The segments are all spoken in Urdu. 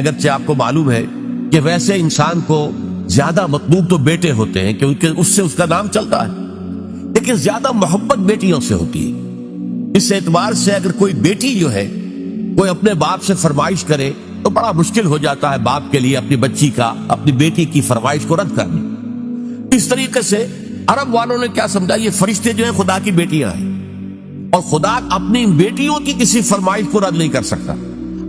اگرچہ آپ کو معلوم ہے کہ ویسے انسان کو زیادہ مطلوب تو بیٹے ہوتے ہیں کیونکہ اس سے اس کا نام چلتا ہے، لیکن زیادہ محبت بیٹیوں سے ہوتی ہے۔ اس اعتبار سے اگر کوئی بیٹی جو ہے کوئی اپنے باپ سے فرمائش کرے تو بڑا مشکل ہو جاتا ہے باپ کے لیے اپنی بچی کا، اپنی بیٹی کی فرمائش کو رد کرنا۔ اس طریقے سے عرب والوں نے کیا سمجھا، یہ فرشتے جو ہیں خدا کی بیٹیاں ہیں، اور خدا اپنی بیٹیوں کی کسی فرمائش کو رد نہیں کر سکتا۔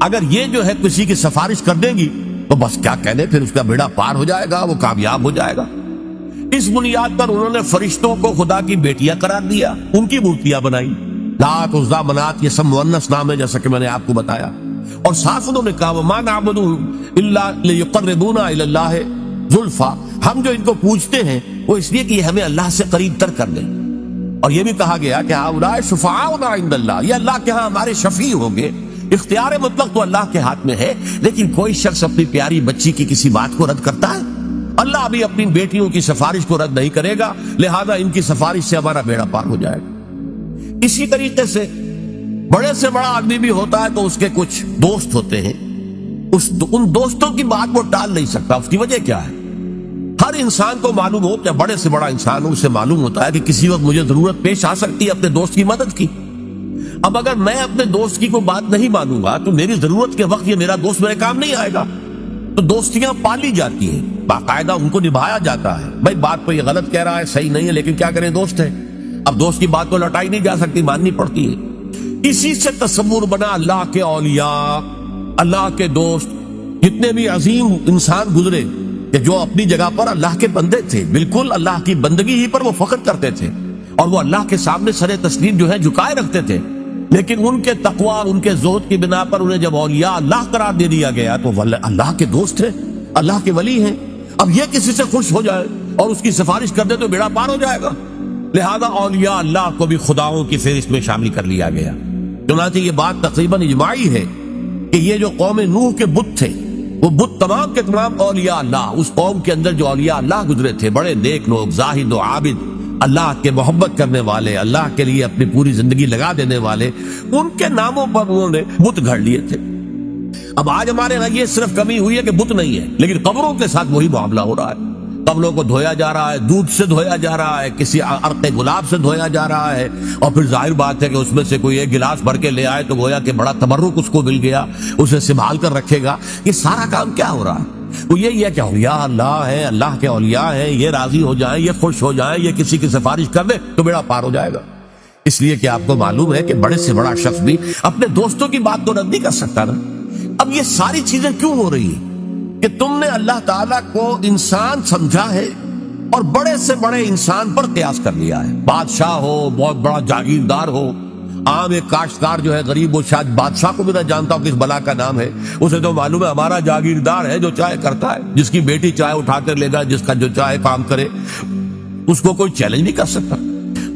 اگر یہ جو ہے کسی کی سفارش کر دیں گی تو بس کیا کہنے، پھر اس کا بیڑا پار ہو جائے گا، وہ کامیاب ہو جائے گا۔ اس بنیاد پر انہوں نے فرشتوں کو خدا کی بیٹیاں قرار دیا، ان کی مورتیاں بنائی، لات عزا منات، یہ سب مؤنث نام ہے جیسا کہ میں نے آپ کو بتایا۔ اور صاف انہوں نے کہا وَمَا نَعْبُدُهُمْ إِلَّا لِيُقَرِّبُونَا إِلَى اللَّهِ زُلْفَىٰ، ہم جو ان کو پوجتے ہیں وہ اس لیے کہ یہ ہمیں اللہ سے قریب تر کر دیں۔ اور یہ بھی کہا گیا کہ ہؤلاء شفعاؤنا عند اللہ، یہ اللہ کے ہاں ہمارے شفیع ہوں گے۔ اختیار مطلق تو اللہ کے ہاتھ میں ہے، لیکن کوئی شخص اپنی پیاری بچی کی کسی بات کو رد کرتا ہے؟ اللہ بھی اپنی بیٹیوں کی سفارش کو رد نہیں کرے گا، لہذا ان کی سفارش سے ہمارا بیڑا پار ہو جائے گا۔ اسی طریقے سے بڑے سے بڑا آدمی بھی ہوتا ہے تو اس کے کچھ دوست ہوتے ہیں، ان دوستوں کی بات وہ ٹال نہیں سکتا۔ اس کی وجہ کیا ہے؟ ہر انسان کو معلوم ہو، چاہے بڑے سے بڑا انسان ہو، اسے معلوم ہوتا ہے کہ کسی وقت مجھے ضرورت پیش آ سکتی ہے اپنے دوست کی مدد کی۔ اب اگر میں اپنے دوست کی کوئی بات نہیں مانوں گا تو میری ضرورت کے وقت یہ میرا دوست میرے کام نہیں آئے گا۔ تو دوستیاں پالی جاتی ہیں، باقاعدہ ان کو نبھایا جاتا ہے۔ بھائی بات تو یہ غلط کہہ رہا ہے، صحیح نہیں ہے، لیکن کیا کریں، دوست ہے۔ اب دوست کی بات کو لوٹائی نہیں جا سکتی، ماننی پڑتی ہے۔ اسی سے تصور بنا اللہ کے اولیاء، اللہ کے دوست، جتنے بھی عظیم انسان گزرے کہ جو اپنی جگہ پر اللہ کے بندے تھے، بالکل اللہ کی بندگی ہی پر وہ فخر کرتے تھے، اور وہ اللہ کے سامنے سر تسلیم جو ہے جھکائے رکھتے تھے، لیکن ان کے تقوی، ان کے زہد کی بنا پر انہیں جب اولیاء اللہ قرار دے دیا گیا تو وہ اللہ کے دوست ہیں، اللہ کے ولی ہیں۔ اب یہ کسی سے خوش ہو جائے اور اس کی سفارش کر دے تو بیڑا پار ہو جائے گا، لہذا اولیاء اللہ کو بھی خداؤں کی فہرست میں شامل کر لیا گیا۔ چنانچہ یہ بات تقریباً اجماعی ہے کہ یہ جو قوم نوح کے بت تھے، وہ بت تمام کے تمام اولیاء اللہ، اس قوم کے اندر جو اولیاء اللہ گزرے تھے، بڑے نیک لوگ، زاہد و عابد، اللہ کے محبت کرنے والے، اللہ کے لیے اپنی پوری زندگی لگا دینے والے، ان کے ناموں پر انہوں نے بت گھڑ لیے تھے۔ اب آج ہمارے یہاں یہ صرف کمی ہوئی ہے کہ بت نہیں ہے، لیکن قبروں کے ساتھ وہی معاملہ ہو رہا ہے۔ قبروں کو دھویا جا رہا ہے، دودھ سے دھویا جا رہا ہے، کسی عرق گلاب سے دھویا جا رہا ہے، اور پھر ظاہر بات ہے کہ اس میں سے کوئی ایک گلاس بھر کے لے آئے تو گویا کہ بڑا تبرک اس کو مل گیا، اسے سنبھال کر رکھے گا۔ یہ سارا کام کیا ہو رہا ہے؟ وہ یہی ہے کہ اولیاء اللہ ہیں، اللہ کے اولیاء ہیں، یہ راضی ہو جائیں، یہ خوش ہو جائیں، یہ کسی کی سفارش کر دے تو بیڑا پار ہو جائے گا۔ اس لیے کہ آپ کو معلوم ہے کہ بڑے سے بڑا شخص بھی اپنے دوستوں کی بات تو رد نہیں کر سکتا نا۔ اب یہ ساری چیزیں کیوں ہو رہی ہیں کہ تم نے اللہ تعالیٰ کو انسان سمجھا ہے اور بڑے سے بڑے انسان پر قیاس کر لیا ہے۔ بادشاہ ہو، بہت بڑا جاگیردار ہو، عام ایک کاشتکار جو ہے غریب، وہ شاید بادشاہ کو بھی نہ جانتا ہو کس بلا کا نام ہے، اسے تو معلوم ہے ہمارا جاگیردار ہے جو چاہے کرتا ہے، جس کی بیٹی چاہے اٹھا کر لے گا، جس کا جو چاہے کام کرے، اس کو کوئی چیلنج نہیں کر سکتا،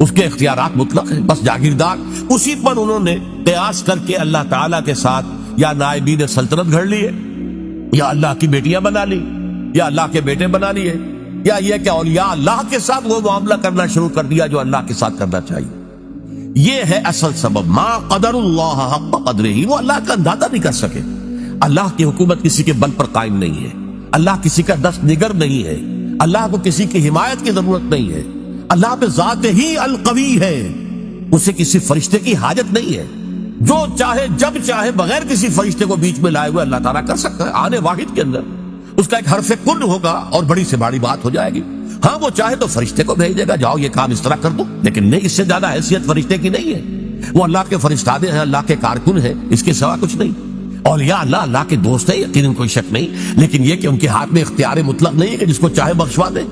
اس کے اختیارات مطلق ہیں، بس جاگیردار۔ اسی پر انہوں نے قیاس کر کے اللہ تعالیٰ کے ساتھ یا نائبین سلطنت گھڑ لیے، یا اللہ کی بیٹیاں بنا لی، یا اللہ کے بیٹے بنا لیے، یا یہ کہ اولیاء اللہ کے ساتھ وہ معاملہ کرنا شروع کر دیا جو اللہ کے ساتھ کرنا چاہیے۔ یہ ہے اصل سبب، ما قدر اللہ حق قدرہ، وہ اللہ کا اندازہ نہیں کر سکے۔ اللہ کی حکومت کسی کے بل پر قائم نہیں ہے، اللہ کسی کا دست نگر نہیں ہے، اللہ کو کسی کی حمایت کی ضرورت نہیں ہے، اللہ پہ ذات ہی القوی ہے، اسے کسی فرشتے کی حاجت نہیں ہے، جو چاہے جب چاہے بغیر کسی فرشتے کو بیچ میں لائے ہوئے اللہ تعالیٰ کر سکتا ہے، آنے واحد کے اندر اس کا ایک حرف کن ہوگا اور بڑی سے بڑی بات ہو جائے گی۔ ہاں وہ چاہے تو فرشتے کو بھیج دے گا، جاؤ یہ کام اس طرح کر دو، لیکن نہیں، اس سے زیادہ حیثیت فرشتے کی نہیں ہے، وہ اللہ کے فرشتادے ہیں، اللہ کے کارکن ہیں، اس کے سوا کچھ نہیں۔ اولیاء اللہ اللہ کے دوست ہیں، یقیناً کوئی شک نہیں، لیکن یہ کہ ان کے ہاتھ میں اختیار مطلق نہیں ہے کہ جس کو چاہے بخشوا دے۔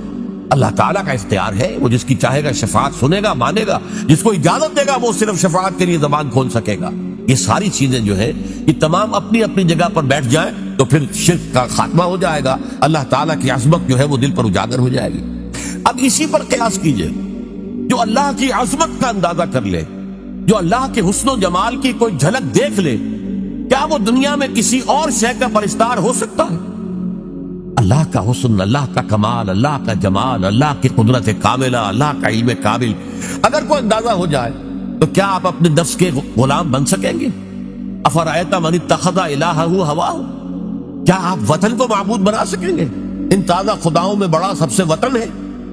اللہ تعالیٰ کا اختیار ہے، وہ جس کی چاہے گا شفاعت سنے گا، مانے گا، جس کو اجازت دے گا وہ صرف شفاعت کے لیے زبان کھول سکے گا۔ یہ ساری چیزیں جو ہے یہ تمام اپنی اپنی جگہ پر بیٹھ جائیں تو پھر شرک کا خاتمہ ہو جائے گا، اللہ تعالیٰ کی عظمت جو ہے وہ دل پر اجاگر ہو جائے گی۔ اب اسی پر قیاس کیجئے، جو اللہ کی عظمت کا اندازہ کر لے، جو اللہ کے حسن و جمال کی کوئی جھلک دیکھ لے، کیا وہ دنیا میں کسی اور شے کا پرستار ہو سکتا ہے؟ اللہ کا حسن، اللہ کا کمال، اللہ کا جمال، اللہ کی قدرت کاملہ، اللہ کا علم کامل اگر کوئی اندازہ ہو جائے تو کیا آپ اپنے نفس کے غلام بن سکیں گے؟ افرأیت من اتخذ الہہ ہواہ، کیا آپ وطن کو معبود بنا سکیں گے؟ ان تازہ خداؤں میں بڑا سب سے وطن ہے،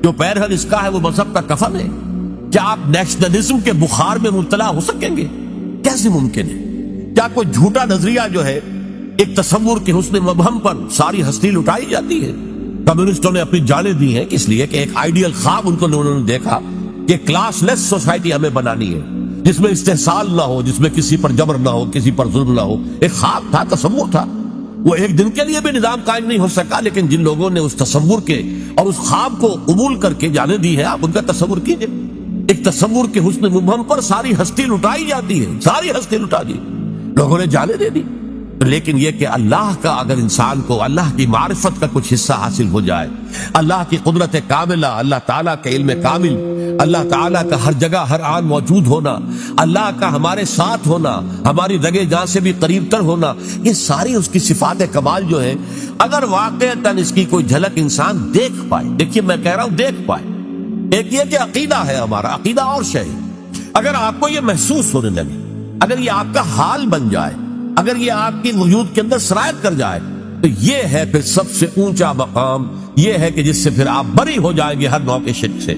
جو پیرہن اس کا ہے وہ مذہب کا کفن ہے۔ کیا آپ نیشنلزم کے بخار میں مبتلا ہو سکیں گے؟ کیسے ممکن ہے؟ کیا کوئی جھوٹا نظریہ جو ہے ایک تصور کے حسن مبہم پر ساری ہستی لٹائی جاتی ہے؟ کمیونسٹوں نے اپنی جانیں دی ہیں کس لیے کہ ایک آئیڈیل خواب ان کو انہوں نے دیکھا کہ کلاس لیس سوسائٹی ہمیں بنانی ہے، جس میں استحصال نہ ہو، جس میں کسی پر جبر نہ ہو، کسی پر ظلم نہ ہو۔ ایک خواب تھا، تصور تھا، وہ ایک دن کے لیے بھی نظام قائم نہیں ہو سکا، لیکن جن لوگوں نے اس تصور کے اور اس خواب کو قبول کر کے جانے دی ہے، آپ ان کا تصور کیجئے۔ ایک تصور کے حسن مبہم پر ساری ہستی لٹائی جاتی ہے، ساری ہستی لٹا دی، لوگوں نے جانے دے دی۔ لیکن یہ کہ اللہ کا اگر انسان کو اللہ کی معرفت کا کچھ حصہ حاصل ہو جائے، اللہ کی قدرت کاملہ، اللہ تعالیٰ کے علم کامل، اللہ تعالیٰ کا ہر جگہ ہر آن موجود ہونا، اللہ کا ہمارے ساتھ ہونا، ہماری رگے جان سے بھی قریب تر ہونا، یہ ساری اس کی صفات کمال جو ہیں، اگر واقعتاً اس کی کوئی جھلک انسان دیکھ پائے، دیکھیے میں کہہ رہا ہوں دیکھ پائے، ایک یہ کہ عقیدہ ہے ہمارا، عقیدہ اور شے ہے، اگر آپ کو یہ محسوس ہونے لگے، اگر یہ آپ کا حال بن جائے، اگر یہ آپ کی وجود کے اندر سرایت کر جائے، تو یہ ہے پھر سب سے اونچا مقام، یہ ہے کہ جس سے پھر آپ بری ہو جائیں گے ہر نوع کے شرک سے۔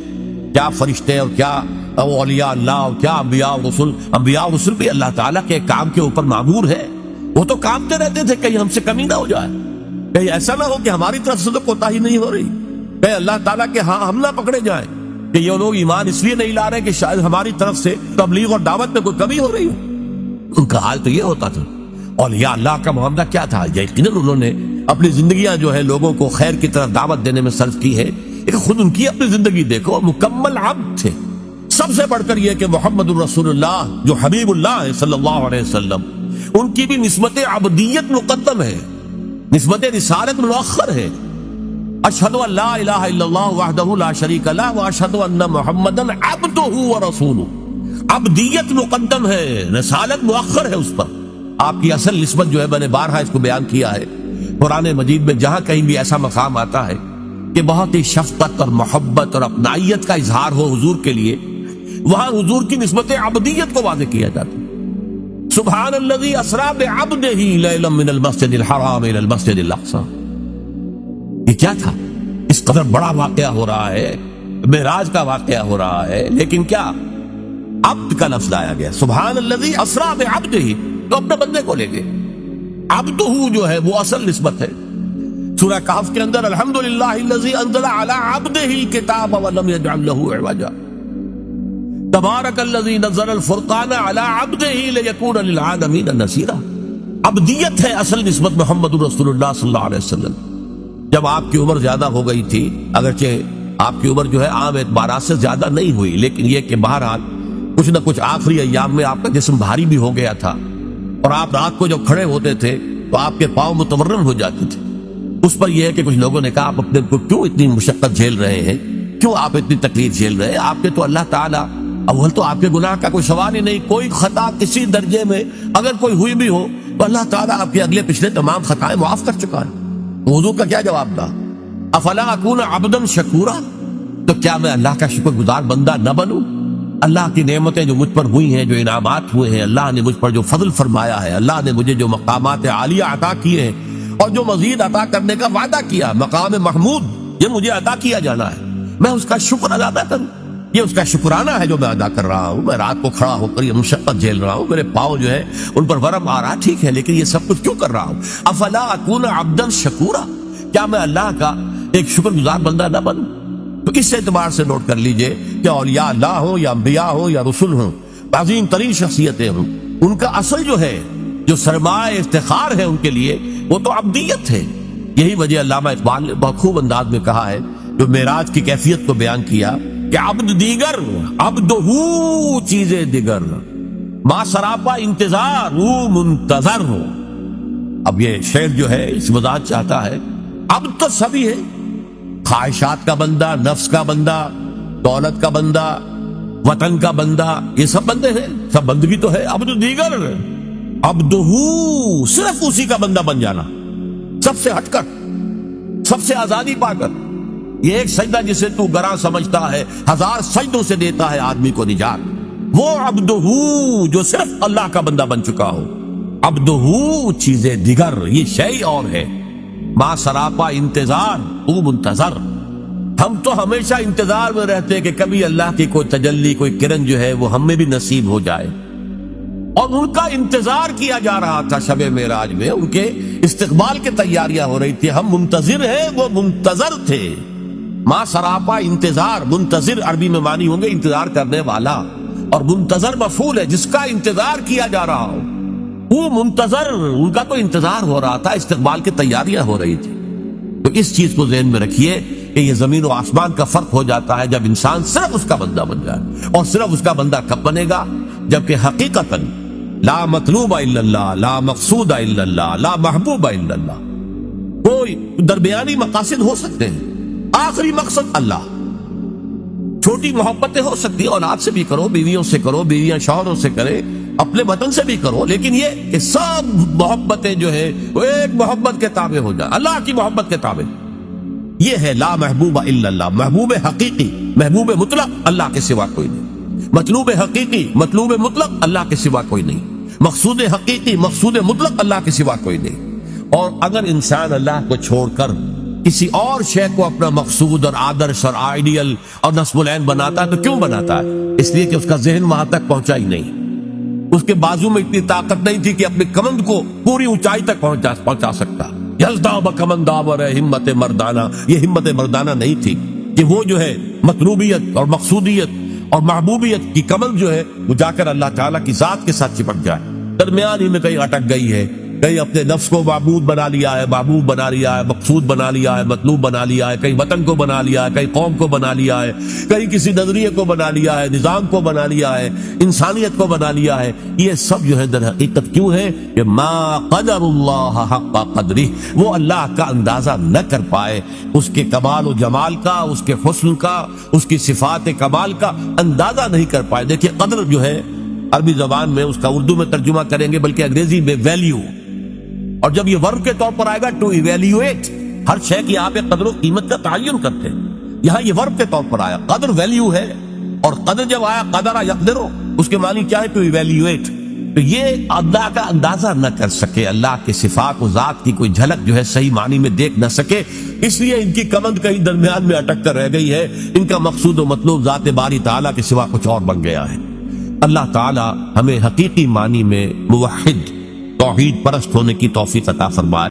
کیا فرشتے اور کیا اولیاء اللہ اور کیا انبیاء و رسول، انبیاء و رسول بھی اللہ تعالیٰ کے کام کے اوپر معمور ہے، وہ تو کامتے رہتے تھے کہیں ہم سے کمی نہ ہو جائے، کہیں ایسا نہ ہو کہ ہماری طرف سے تو کوتاہی نہیں ہو رہی، کہیں اللہ تعالیٰ کے ہاں ہم نہ پکڑے جائیں کہ یہ لوگ ایمان اس لیے نہیں لا رہے کہ شاید ہماری طرف سے تبلیغ اور دعوت میں کوئی کمی ہو رہی ہو۔ ان کا حال تو یہ ہوتا تھا۔ اولیاء اللہ کا معاملہ کیا تھا؟ یقیناً انہوں نے اپنی زندگیاں جو ہے لوگوں کو خیر کی طرف دعوت دینے میں صرف کی ہے، لیکن خود ان کی اپنی زندگی دیکھو، مکمل عبد تھے۔ سب سے بڑھ کر یہ کہ محمد الرسول اللہ جو حبیب اللہ ہے صلی اللہ علیہ وسلم، ان کی بھی نسبت عبدیت مقدم ہے، نسبت رسالت مؤخر ہے۔ اشہد ان لا الہ الا اللہ وحدہ لا شریک لہ واشہد ان محمدا عبدہ ورسولہ، عبدیت مقدم ہے، رسالت مؤخر ہے اس پر۔ آپ کی اصل نسبت جو ہے میں نے بارہا اس کو بیان کیا ہے، قرآن مجید میں جہاں کہیں بھی ایسا مقام آتا ہے کہ بہت ہی شفقت اور محبت اور اپنائیت کا اظہار ہو حضور کے لیے، وہاں حضور کی نسبت عبدیت کو واضح کیا جاتا ہے۔ سبحان الذی اسریٰ بعبدہ لیلا من المسجد الحرام الی المسجد الاقصی، یہ کیا تھا؟ اس قدر بڑا واقعہ ہو رہا ہے، معراج کا واقعہ ہو رہا ہے، لیکن کیا عبد کا لفظ لایا گیا، سبحان الذی اسریٰ بعبدہ، تو اپنے بندے کو لے گئے۔ عبدہ جو ہے وہ اصل نسبت ہے۔ سورہ کہف کے اندر الحمدللہ الذی انزل علی عبدہ الکتاب ولم یجعل لہ عوجا، تبارک الذی نزل الفرقان علی عبدہ لیکون للعالمین نذیرا۔ عبدیت ہے اصل نسبت محمد رسول اللہ صلی اللہ علیہ وسلم۔ جب آپ کی عمر زیادہ ہو گئی تھی، اگرچہ آپ کی عمر جو ہے عام اعتبارات سے زیادہ نہیں ہوئی، لیکن یہ کہ بہرحال کچھ نہ کچھ آخری ایام میں آپ کا جسم بھاری بھی ہو گیا تھا، اور آپ رات کو جب کھڑے ہوتے تھے تو آپ کے پاؤں متورم ہو جاتے تھے۔ اس پر یہ ہے کہ کچھ لوگوں نے کہا آپ اپنے کو کیوں اتنی مشقت جھیل رہے ہیں، کیوں آپ اتنی تکلیف جھیل رہے ہیں؟ آپ کے تو اللہ تعالیٰ اول تو آپ کے گناہ کا کوئی سوال ہی نہیں، کوئی خطا کسی درجے میں اگر کوئی ہوئی بھی ہو تو اللہ تعالیٰ آپ کے اگلے پچھلے تمام خطائیں معاف کر چکا ہے۔ حضور کا کیا جواب تھا؟ افلا اکون عبدا شکورا، تو کیا میں اللہ کا شکر گزار بندہ نہ بنوں؟ اللہ کی نعمتیں جو مجھ پر ہوئی ہیں، جو انعامات ہوئے ہیں، اللہ نے مجھ پر جو فضل فرمایا ہے، اللہ نے مجھے جو مقامات عالیہ عطا کیے ہیں اور جو مزید عطا کرنے کا وعدہ کیا، مقام محمود، یہ مجھے عطا کیا جانا ہے، میں اس کا شکر ادا نہ کروں؟ یہ اس کا شکرانہ ہے جو میں ادا کر رہا ہوں۔ میں رات کو کھڑا ہو کر یہ مشقت جھیل رہا ہوں، میرے پاؤں جو ہے ان پر ورم آ رہا، ٹھیک ہے، لیکن یہ سب کچھ کیوں کر رہا ہوں؟ افلا اکون عبدا شکورا، کیا میں اللہ کا ایک شکر گزار بندہ نہ بنوں؟ تو اس اعتبار سے نوٹ کر لیجئے کہ اولیاء اللہ ہو یا انبیاء ہو یا رسول ہوں، عظیم ترین شخصیتیں ہوں، ان کا اصل جو ہے، جو سرمایہ افتخار ہے ان کے لیے، وہ تو عبدیت ہے۔ یہی وجہ علامہ اقبال نے بہت خوب انداز میں کہا ہے، جو معراج کی کیفیت کو بیان کیا کہ عبد دیگر عبدہو چیزیں دیگر، ما سراپا انتظار وہ منتظر ہو۔ اب یہ شعر جو ہے اس وضاحت چاہتا ہے، عبد تو سبھی ہے، خواہشات کا بندہ، نفس کا بندہ، دولت کا بندہ، وطن کا بندہ، یہ سب بندے ہیں، سب بندگی تو ہے۔ عبد دیگر عبدہو، صرف اسی کا بندہ بن جانا، سب سے ہٹ کر، سب سے آزادی پا کر۔ یہ ایک سجدہ جسے تو گراں سمجھتا ہے، ہزار سجدوں سے دیتا ہے آدمی کو نجات، وہ عبدہو جو صرف اللہ کا بندہ بن چکا ہو۔ عبدہو چیزیں دیگر، یہ شے اور ہے۔ ما سراپا انتظار تو منتظر، ہم تو ہمیشہ انتظار میں رہتے کہ کبھی اللہ کی کوئی تجلی، کوئی کرن جو ہے وہ ہم میں بھی نصیب ہو جائے، اور ان کا انتظار کیا جا رہا تھا شب معراج میں، ان کے استقبال کی تیاریاں ہو رہی تھی، ہم منتظر ہیں، وہ منتظر تھے۔ ما سراپا انتظار، منتظر عربی میں معنی ہوں گے انتظار کرنے والا، اور منتظر مفعول ہے جس کا انتظار کیا جا رہا ہو، وہ منتظر، ان کا تو انتظار ہو رہا تھا، استقبال کی تیاریاں ہو رہی تھی۔ تو اس چیز کو ذہن میں رکھیے کہ یہ زمین و آسمان کا فرق ہو جاتا ہے جب انسان صرف اس کا بندہ بن جائے، اور صرف اس کا بندہ کب بنے گا؟ جبکہ حقیقتاً لا مطلوب الا اللہ، لا مقصود الا اللہ، لا محبوب الا اللہ، کوئی درمیانی مقاصد ہو سکتے ہیں، آخری مقصد اللہ۔ چھوٹی محبتیں ہو سکتی ہیں، اولاد سے بھی کرو، بیویوں سے کرو، بیویاں شوہروں سے کرے، اپنے وطن سے بھی کرو، لیکن یہ کہ سب محبتیں جو ہے وہ ایک محبت کے تابع ہو جائیں، اللہ کی محبت کے تابع۔ یہ ہے لا محبوب الا اللہ، محبوب حقیقی، محبوب مطلق اللہ کے سوا کوئی نہیں، مطلوب حقیقی، مطلوب مطلق اللہ کے سوا کوئی نہیں، مقصود حقیقی، مقصود مطلق اللہ کے سوا کوئی نہیں۔ اور اگر انسان اللہ کو چھوڑ کر کسی اور شے کو اپنا مقصود اور آدرش اور آئیڈیل اور نصب العین بناتا ہے تو کیوں بناتا ہے؟ اس لیے کہ اس کا ذہن وہاں تک پہنچا ہی نہیں، اس کے بازو میں اتنی طاقت نہیں تھی کہ اپنے کمند کو پوری اونچائی تک پہنچا سکتا۔ یلدا بکمند آور ہمت مردانہ، یہ ہمت مردانہ نہیں تھی کہ وہ جو ہے مطلوبیت اور مقصودیت اور محبوبیت کی کمند جو ہے وہ جا کر اللہ تعالیٰ کی ذات کے ساتھ چپک جائے، درمیان ہی میں کہیں اٹک گئی ہے، کہیں اپنے نفس کو معبود بنا لیا ہے، محبوب بنا لیا ہے، مقصود بنا لیا ہے، مطلوب بنا لیا ہے، کہیں وطن کو بنا لیا ہے، کہیں قوم کو بنا لیا ہے، کہیں کسی نظریے کو بنا لیا ہے، نظام کو بنا لیا ہے، انسانیت کو بنا لیا ہے۔ یہ سب جو ہے در حقیقت کیوں ہے کہ ما قدر اللہ حق قدرہ، وہ اللہ کا اندازہ نہ کر پائے، اس کے کمال و جمال کا، اس کے حسن کا، اس کی صفات کمال کا اندازہ نہیں کر پائے۔ دیکھیے قدر جو ہے عربی زبان میں اس کا اردو میں ترجمہ کریں گے، بلکہ انگریزی میں ویلیو، اور جب یہ ورب کے طور پر آئے گا ٹو ایویلیویٹ، ہر شے کی آپ ایک قدر و قیمت کا تعین کرتے ہیں، یہاں یہ ورب کے طور پر آیا، قدر ویلیو ہے، اور قدر جب آیا قدر یقدر، اس کے معنی کیا ہے؟ To evaluate. تو یہ اللہ کا اندازہ نہ کر سکے، اللہ کے صفات و ذات کی کوئی جھلک جو ہے صحیح معنی میں دیکھ نہ سکے، اس لیے ان کی کمند کہیں درمیان میں اٹک کر رہ گئی ہے، ان کا مقصود و مطلوب ذات باری تعالیٰ کے سوا کچھ اور بن گیا ہے۔ اللہ تعالیٰ ہمیں حقیقی معنی میں موحد، توحید پرست ہونے کی توفیق عطا فرمائے۔